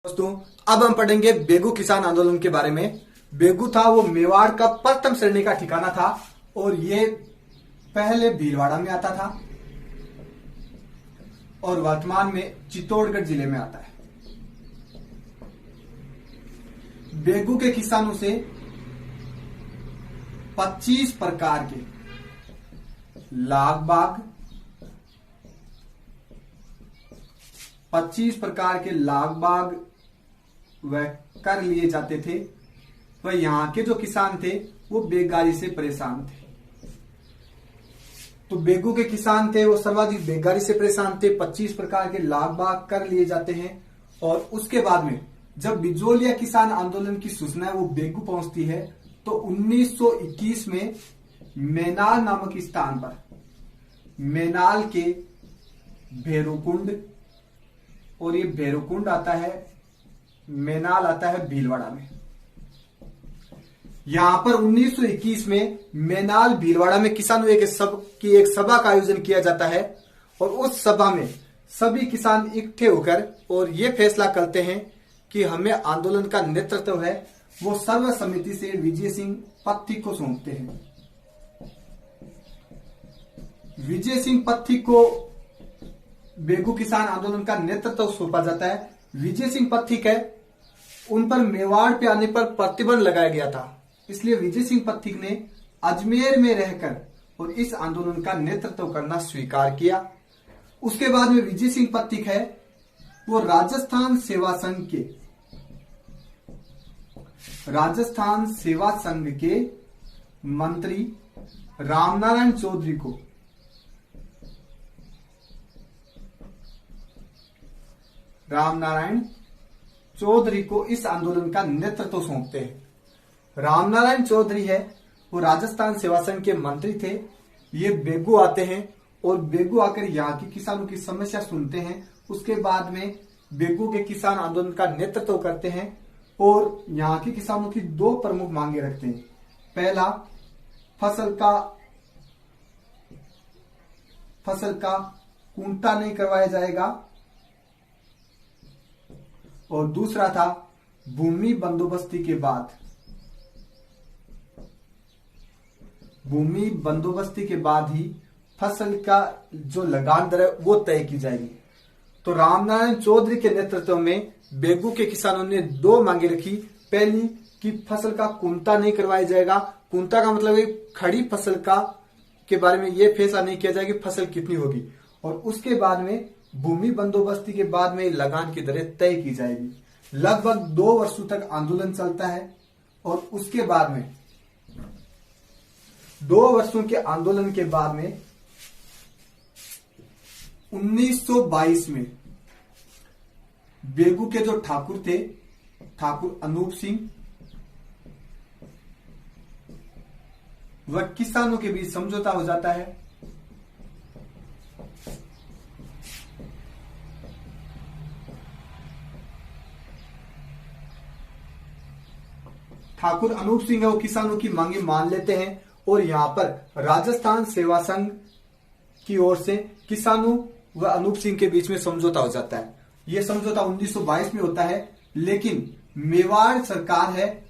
दोस्तों, अब हम पढ़ेंगे बेगू किसान आंदोलन के बारे में। बेगू था वो मेवाड़ का प्रथम श्रेणी का ठिकाना था और ये पहले भीलवाड़ा में आता था और वर्तमान में चित्तौड़गढ़ जिले में आता है। बेगू के किसानों से 25 प्रकार के लाग बाग वह कर लिए जाते थे। वह यहां के जो किसान थे वो बेगारी से परेशान थे। तो बेगू के किसान थे वो सर्वाधिक बेगारी से परेशान थे। 25 प्रकार के लाग बाग कर लिए जाते हैं। और उसके बाद में जब बिजोलिया किसान आंदोलन की सूचना वो बेगू पहुंचती है तो 1921 में मेनाल नामक स्थान पर मेनाल के भैरोकुंड, और ये भैरोकुंड आता है, मेनाल आता है भीलवाड़ा में। यहां पर 1921 में मेनाल भीलवाड़ा में किसानों की एक सभा का आयोजन किया जाता है और उस सभा में सभी किसान इकट्ठे होकर और ये फैसला करते हैं कि हमें आंदोलन का नेतृत्व है वो सर्व समिति से विजय सिंह पथिक को सौंपते हैं। विजय सिंह पथिक को बेगू किसान आंदोलन का नेतृत्व सौंपा जाता है। विजय सिंह पथिक है, उन पर मेवाड़ पे आने पर प्रतिबंध लगाया गया था, इसलिए विजय सिंह पथिक ने अजमेर में रहकर और इस आंदोलन का नेतृत्व करना स्वीकार किया। उसके बाद में विजय सिंह पथिक है वो राजस्थान सेवा संघ के मंत्री रामनारायण चौधरी को इस आंदोलन का नेतृत्व सौंपते हैं। रामनारायण चौधरी है वो राजस्थान सेवा संघ के मंत्री थे। ये बेगू आते हैं और बेगू आकर यहाँ की किसानों की समस्या सुनते हैं। उसके बाद में बेगू के किसान आंदोलन का नेतृत्व करते हैं और यहाँ के किसानों की दो प्रमुख मांगे रखते हैं। पहला, फसल का कूंटा नहीं करवाया जाएगा, और दूसरा था भूमि बंदोबस्ती के बाद ही फसल का जो लगान दर है वो तय की जाएगी। तो रामनारायण चौधरी के नेतृत्व में बेगू के किसानों ने दो मांगे रखी। पहली कि फसल का कुंता नहीं करवाया जाएगा। कुंता का मतलब है खड़ी फसल का के बारे में यह फैसला नहीं किया जाएगा कि फसल कितनी होगी, और उसके बाद में भूमि बंदोबस्ती के बाद में लगान की दरें तय की जाएगी। लगभग 2 वर्षों तक आंदोलन चलता है और उसके बाद में 2 वर्षों के आंदोलन के बाद में 1922 में बेगू के जो ठाकुर थे, ठाकुर अनूप सिंह, वह किसानों के बीच समझौता हो जाता है। ठाकुर अनूप सिंह है वो किसानों की मांगे मान लेते हैं और यहां पर राजस्थान सेवा संघ की ओर से किसानों व अनूप सिंह के बीच में समझौता हो जाता है। यह समझौता 1922 में होता है, लेकिन मेवाड़ सरकार है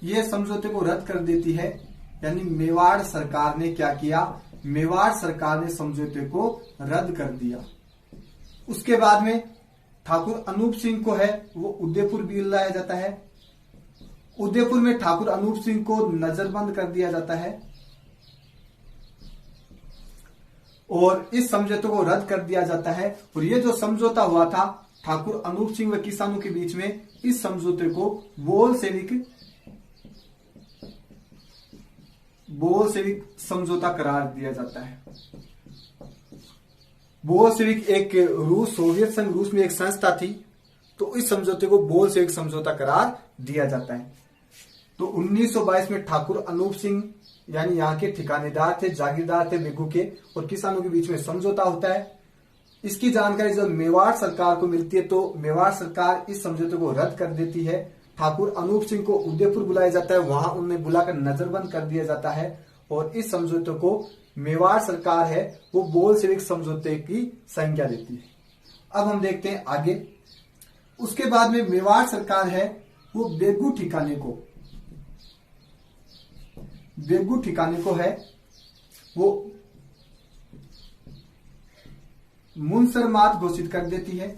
ये समझौते को रद्द कर देती है। यानी मेवाड़ सरकार ने क्या किया, मेवाड़ सरकार ने समझौते को रद्द कर दिया। उसके बाद में ठाकुर अनूप सिंह को है वो उदयपुर भी लाया जाता है। उदयपुर में ठाकुर अनूप सिंह को नजरबंद कर दिया जाता है और इस समझौते को रद्द कर दिया जाता है। और ये जो समझौता हुआ था ठाकुर अनूप सिंह व किसानों के बीच में, इस समझौते को बोलशेविक समझौता करार दिया जाता है। बोलशेविक एक सोवियत संघ रूस में एक संस्था थी, तो इस समझौते को बोलशेविक समझौता करार दिया जाता है। तो 1922 में ठाकुर अनूप सिंह यानी यहाँ के ठिकानेदार थे, जागीरदार थे बेगू के, और किसानों के बीच में समझौता होता है। इसकी जानकारी जब मेवाड़ सरकार को मिलती है तो मेवाड़ सरकार इस समझौते को रद्द कर देती है। ठाकुर अनूप सिंह को उदयपुर बुलाया जाता है, वहां उन्हें बुलाकर नजरबंद कर दिया जाता है और इस समझौते को मेवाड़ सरकार है वो बोलशेविक समझौते की संज्ञा देती है। अब हम देखते हैं आगे। उसके बाद में मेवाड़ सरकार है वो बेगू ठिकाने को है वो मुनसरमात घोषित कर देती है।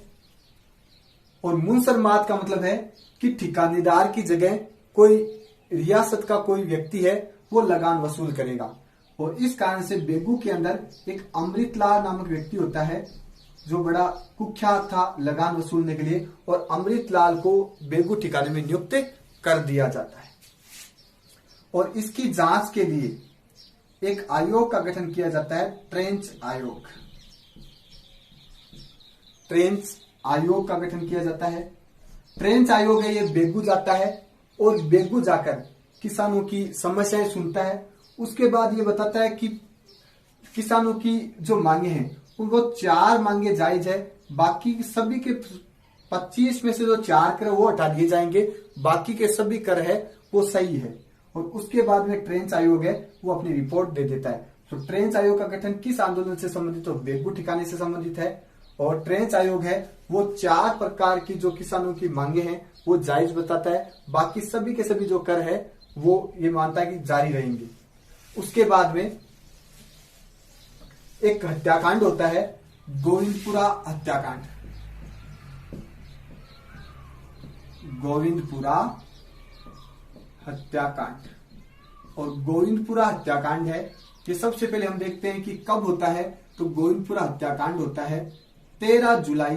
और मुनसरमात का मतलब है कि ठिकानेदार की जगह कोई रियासत का कोई व्यक्ति है वो लगान वसूल करेगा। और इस कारण से बेगू के अंदर एक अमृतलाल नामक व्यक्ति होता है जो बड़ा कुख्यात था लगान वसूलने के लिए, और अमृतलाल को बेगू ठिकाने में नियुक्त कर दिया जाता है। और इसकी जांच के लिए एक आयोग का गठन किया जाता है, ट्रेंच आयोग का गठन किया जाता है। ट्रेंच आयोग है, ये बेगू जाता है और बेगू जाकर किसानों की समस्याएं सुनता है। उसके बाद ये बताता है कि किसानों की जो मांगे हैं वो 4 मांगे जायज है, बाकी सभी के 25 में से जो 4 कर वो हटा दिए जाएंगे, बाकी के सभी कर है वो सही है। और उसके बाद में ट्रेंच आयोग है वो अपनी रिपोर्ट दे देता है। तो ट्रेंच आयोग का गठन किस आंदोलन से संबंधित? तो बेगू ठिकाने से संबंधित है। और ट्रेंच आयोग है वो 4 प्रकार की जो किसानों की मांगे हैं वो जायज बताता है, बाकी सभी के सभी जो कर है वो ये मानता है कि जारी रहेंगे। उसके बाद में एक हत्याकांड होता है, गोविंदपुरा हत्याकांड। और गोविंदपुरा हत्याकांड है कि सबसे पहले हम देखते हैं कि कब होता है। तो गोविंदपुरा हत्याकांड होता है 13 जुलाई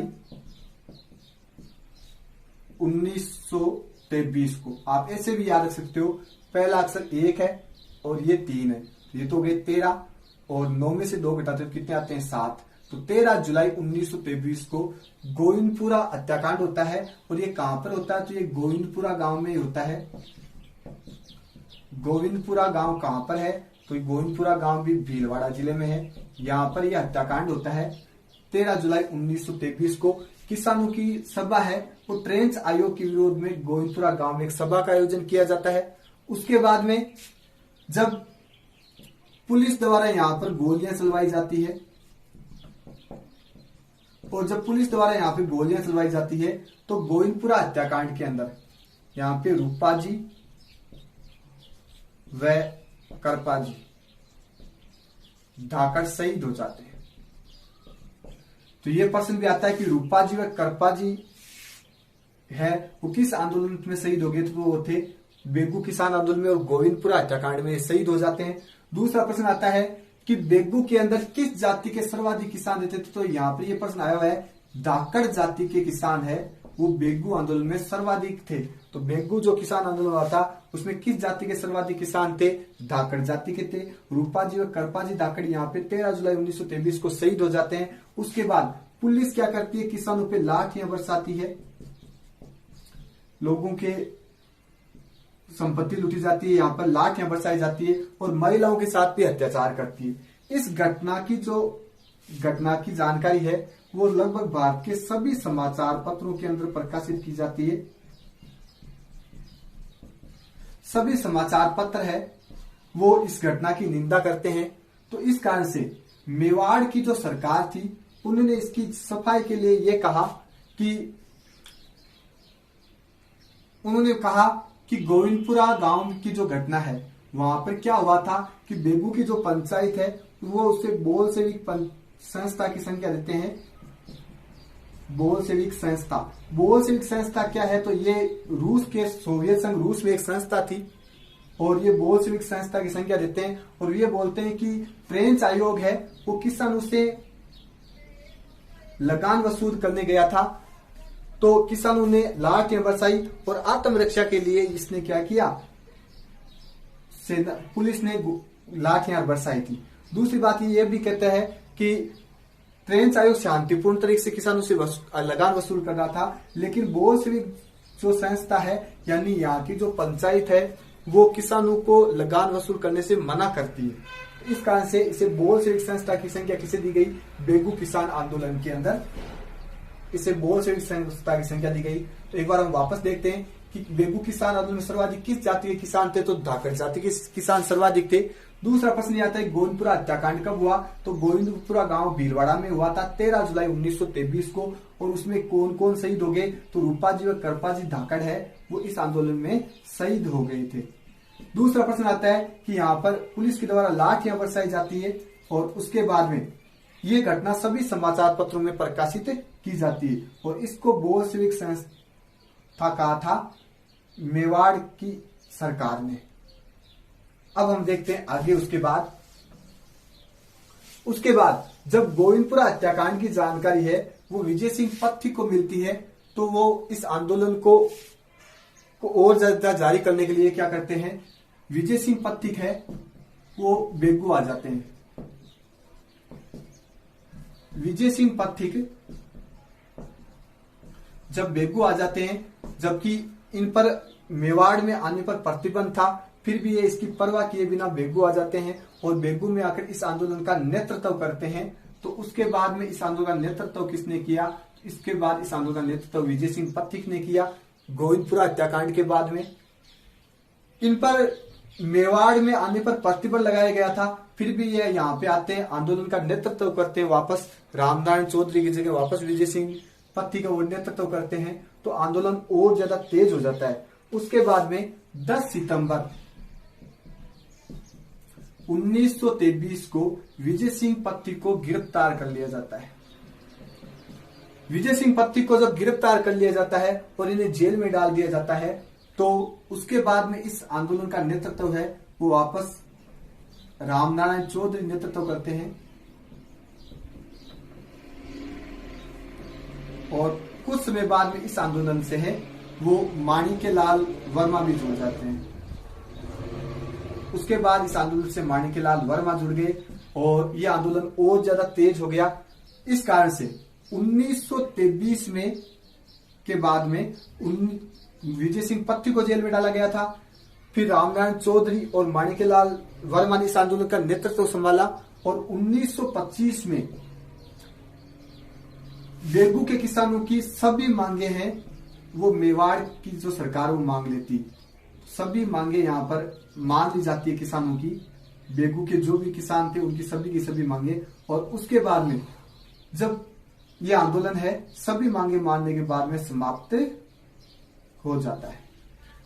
1923 को। आप ऐसे भी याद रख सकते हो, पहला अक्षर 1 है और ये 3 है, ये तो हो गए 13 और 9 में से 2 घटाते तो कितने आते हैं? 7। तो 13 जुलाई 1923 को गोविंदपुरा हत्याकांड होता है। और ये कहां पर होता है? तो ये गोविंदपुरा गांव में ही होता है। गोविंदपुरा गांव कहां पर है? तो गोविंदपुरा गांव भी भीलवाड़ा जिले में है। यहाँ पर यह हत्याकांड होता है 13 जुलाई 1923 को। किसानों की सभा है वो ट्रेंच आयोग के विरोध में गोविंदपुरा गांव में एक सभा का आयोजन किया जाता है। उसके बाद में जब पुलिस द्वारा यहाँ पर गोलियां चलवाई जाती है, और जब पुलिस द्वारा यहाँ पे गोलियां चलवाई जाती है तो गोविंदपुरा हत्याकांड के अंदर यहाँ पे रूपा जी व करपा जी धाकड़ शहीद हो जाते हैं। तो ये प्रश्न भी आता है कि रूपा जी व करपा जी है वो किस आंदोलन में शहीद हो गए? तो वो थे बेगू किसान आंदोलन में, और गोविंदपुरा हत्याकांड में शहीद हो जाते हैं। दूसरा प्रश्न आता है कि बेगू के अंदर किस जाति के सर्वाधिक किसान रहते थे? तो यहाँ पर ये प्रश्न आया हुआ है, धाकड़ जाति के किसान है वो बेगू आंदोलन में सर्वाधिक थे। तो बेगू जो किसान आंदोलन हुआ था उसमें किस जाति के सर्वाधिक किसान थे? धाकड़ जाति के थे। रूपा जी और करपा जी धाकड़ यहाँ पे 13 जुलाई 1923 को शहीद हो जाते हैं। उसके बाद पुलिस क्या करती है? किसानों पे लाठियां बरसाती है, लोगों के संपत्ति लूटी जाती है, यहाँ पर लाठियां बरसाई जाती है, और महिलाओं के साथ भी अत्याचार करती है। इस घटना की जानकारी है वो लगभग भारत के सभी समाचार पत्रों के अंदर प्रकाशित की जाती है। सभी समाचार पत्र है वो इस घटना की निंदा करते हैं। तो इस कारण से मेवाड़ की जो सरकार थी उन्होंने इसकी सफाई के लिए ये कहा कि गोविंदपुरा गांव की जो घटना है वहां पर क्या हुआ था कि बेगू की जो पंचायत है वो उसे बोलशेविक संस्था की संख्या देते हैं। बोलशेविक संस्था क्या है? तो ये रूस के सोवियत संघ रूस में एक संस्था थी, और ये बोलशेविक संस्था की संख्या देते हैं। और ये बोलते हैं कि ट्रेंच आयोग है वो किसानों से लगान वसूल करने गया था, तो किसानों ने लाठियां बरसाई, और आत्मरक्षा के लिए इसने क्या किया? पुलिस ने लाठियां बरसाई थी। दूसरी बात ये भी कहता है कि ट्रेंच आयोग शांतिपूर्ण तरीके से किसानों से लगान वसूल कर रहा था, लेकिन बोलशेविक जो संस्था है यानी यहाँ की जो पंचायत है वो किसानों को लगान वसूल करने से मना करती है। इस कारण से इसे बोलशेविक संस्था की संख्या किसे दी गई? बेगू किसान आंदोलन के अंदर इसे बोलशेविक संस्था की संख्या दी गई। तो एक बार हम वापस देखते हैं कि बेगू किसान आंदोलन में सर्वाधिक किस जाति के किसान थे? तो धाकड़ जाति के किसान सर्वाधिक थे। दूसरा प्रश्न ये आता है गोविंदपुरा हत्याकांड कब हुआ? तो गोविंदपुरा गांव भीलवाड़ा में हुआ था 13 जुलाई 1923 को। और उसमें कौन कौन शहीद हो गए? तो रूपाजी व करपाजी धाकड़ है वो इस आंदोलन में शहीद हो गए थे। दूसरा प्रश्न आता है कि यहाँ पर पुलिस के द्वारा लाठियां बरसाई जाती है और उसके बाद में ये घटना सभी समाचार पत्रों में प्रकाशित की जाती है और इसको बोल्शेविक संस्था कहा था मेवाड़ की सरकार ने। अब हम देखते हैं आगे। उसके बाद जब गोविंदपुरा हत्याकांड की जानकारी है वो विजय सिंह पत्थिक को मिलती है तो वो इस आंदोलन को और ज्यादा जारी करने के लिए क्या करते हैं? विजय सिंह पत्थिक है वो बेगू आ जाते हैं। विजय सिंह पत्थिक जब बेगू आ जाते हैं, जबकि इन पर मेवाड़ में आने पर प्रतिबंध था, फिर भी ये इसकी परवाह किए बिना बेगू आ जाते हैं और बेगू में आकर इस आंदोलन का नेतृत्व करते हैं। तो उसके बाद में इस आंदोलन का नेतृत्व किसने किया? इसके बाद इस आंदोलन का नेतृत्व विजय सिंह पत्थिक ने किया। गोविंदपुरा हत्याकांड के बाद में इन पर मेवाड़ में आने पर प्रतिबंध लगाया गया था, फिर भी ये यहाँ पे आते हैं, आंदोलन का नेतृत्व करते हैं, वापस रामनारायण चौधरी की जगह वापस विजय सिंह पत्थिक का वो नेतृत्व करते हैं। तो आंदोलन और ज्यादा तेज हो जाता है। उसके बाद में 10 सितंबर 1923 को विजय सिंह पत्थिक को गिरफ्तार कर लिया जाता है। विजय सिंह पत्थिक को जब गिरफ्तार कर लिया जाता है और इन्हें जेल में डाल दिया जाता है तो उसके बाद में इस आंदोलन का नेतृत्व है वो वापस रामनारायण चौधरी नेतृत्व करते हैं और कुछ समय बाद में इस आंदोलन से है वो माणिक्यलाल वर्मा भी जुड़ जाते हैं। उसके बाद इस आंदोलन से माणिक्यलाल वर्मा जुड़ गए और ये आंदोलन और ज्यादा तेज हो गया। इस कारण से 1923 में के बाद में विजय सिंह पत्थिक को जेल में डाला गया था। फिर रामनारायण चौधरी और माणिक्यलाल वर्मा ने इस आंदोलन का नेतृत्व संभाला और 1925 में बेगू के किसानों की सभी मांगे हैं वो मेवाड़ की जो सरकार वो मांग लेती, सभी मांगे यहाँ पर मान ली जाती है किसानों की। बेगू के जो भी किसान थे उनकी सभी की सभी मांगे। और उसके बाद में जब ये आंदोलन है सभी मांगे मानने के बाद में समाप्त हो जाता है।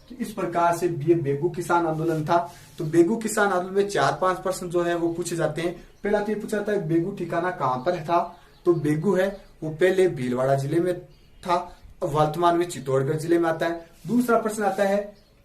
तो इस प्रकार से ये बेगू किसान आंदोलन था। तो बेगू किसान आंदोलन में 4-5 प्रश्न जो है वो पूछे जाते हैं। पहला तो ये पूछा जाता है बेगू ठिकाना कहां पर था? तो बेगू है वो पहले भीलवाड़ा जिले में था, वर्तमान में चित्तौड़गढ़ जिले में आता है। दूसरा प्रश्न आता है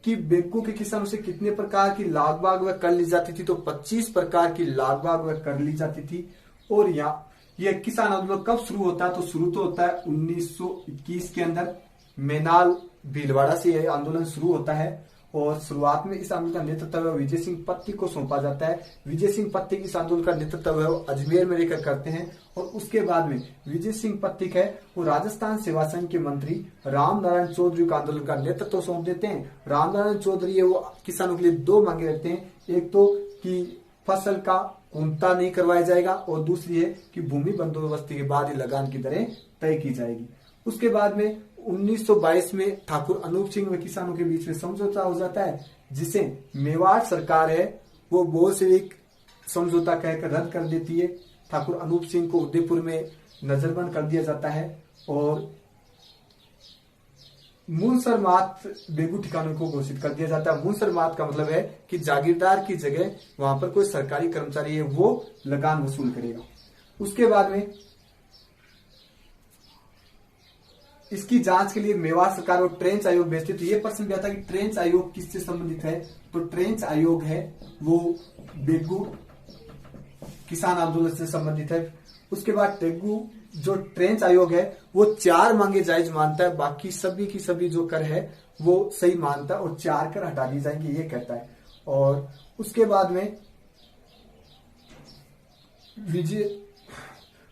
कि बेगू के किसानों से कितने प्रकार की लागबाग व कर ली जाती थी? तो 25 प्रकार की लागबाग व कर ली जाती थी। और यहाँ यह किसान आंदोलन कब शुरू होता है? तो शुरू तो होता है 1921 के अंदर मेनाल भीलवाड़ा से यह आंदोलन शुरू होता है और शुरुआत में इस आंदोलन का नेतृत्व विजय सिंह पत्थिक को सौंपा जाता है। विजय सिंह पत्थिक इस आंदोलन का नेतृत्व अजमेर में रहकर करते हैं और उसके बाद में विजय सिंह पत्थिक है वो राजस्थान सेवा संघ के मंत्री रामनारायण चौधरी को आंदोलन का नेतृत्व सौंप देते हैं। रामनारायण चौधरी है वो किसानों के लिए 2 मांगे रखते हैं, एक तो कि फसल का कुंता नहीं करवाया जाएगा और दूसरी है कि भूमि बंदोबस्ती के बाद ही लगान की दरें तय की जाएगी। उसके बाद में 1922 में ठाकुर अनूप सिंह व किसानों के बीच में समझौता हो जाता है जिसे मेवाड़ सरकार है वो बोल्शेविक समझौता कहकर रद्द कर देती है। ठाकुर अनूप सिंह को उदयपुर में नजरबंद कर दिया जाता है और मुनसर मात बेगू ठिकानों को घोषित कर दिया जाता है। मुनसर मात का मतलब है कि जागीरदार की जगह वहां पर कोई सरकारी कर्मचारी है वो लगान वसूल करेगा। उसके बाद में इसकी जांच के लिए मेवाड़ सरकार और ट्रेंच आयोग भेजती। तो ये प्रश्न भी आता है कि ट्रेंच आयोग किससे संबंधित है? तो ट्रेंच आयोग है वो बेगू किसान आंदोलन से संबंधित है। उसके बाद बेगू जो ट्रेंच आयोग है वो 4 मांगे जायज मानता है, बाकी सभी की सभी जो कर है वो सही मानता है और 4 कर हटा दी जाएंगे ये कहता है। और उसके बाद में विजय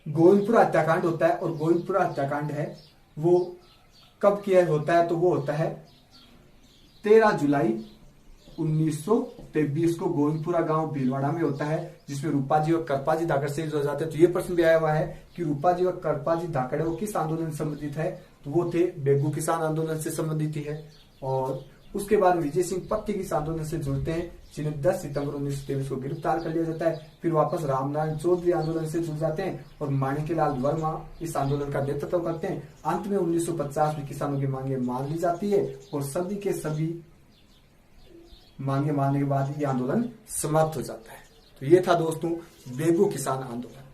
गोविंदपुरा हत्याकांड होता है और गोविंदपुरा हत्याकांड है वो कब किया होता है? तो वो होता है 13 जुलाई 1923 को गोविंदपुरा गांव भीलवाड़ा में होता है जिसमें रूपाजी और करपाजी धाकड़ शहीद हो जाते हैं। तो ये प्रश्न भी आया हुआ है कि रूपाजी और करपाजी धाकड़ वो किस आंदोलन से संबंधित है? तो वो थे बेगू किसान आंदोलन से संबंधित ही है। और उसके बाद विजय सिंह पक्के इस आंदोलन से जुड़ते हैं, जिन्हें 10 सितंबर 1923 को गिरफ्तार कर लिया जाता है। फिर वापस रामनारायण चौधरी आंदोलन से जुड़ जाते हैं और माणिक्यलाल वर्मा इस आंदोलन का नेतृत्व करते हैं। अंत में 1950 में किसानों की मांगे मान ली जाती है और सभी के सभी मांगे मानने के बाद ये आंदोलन समाप्त हो जाता है। तो ये था दोस्तों बेगू किसान आंदोलन।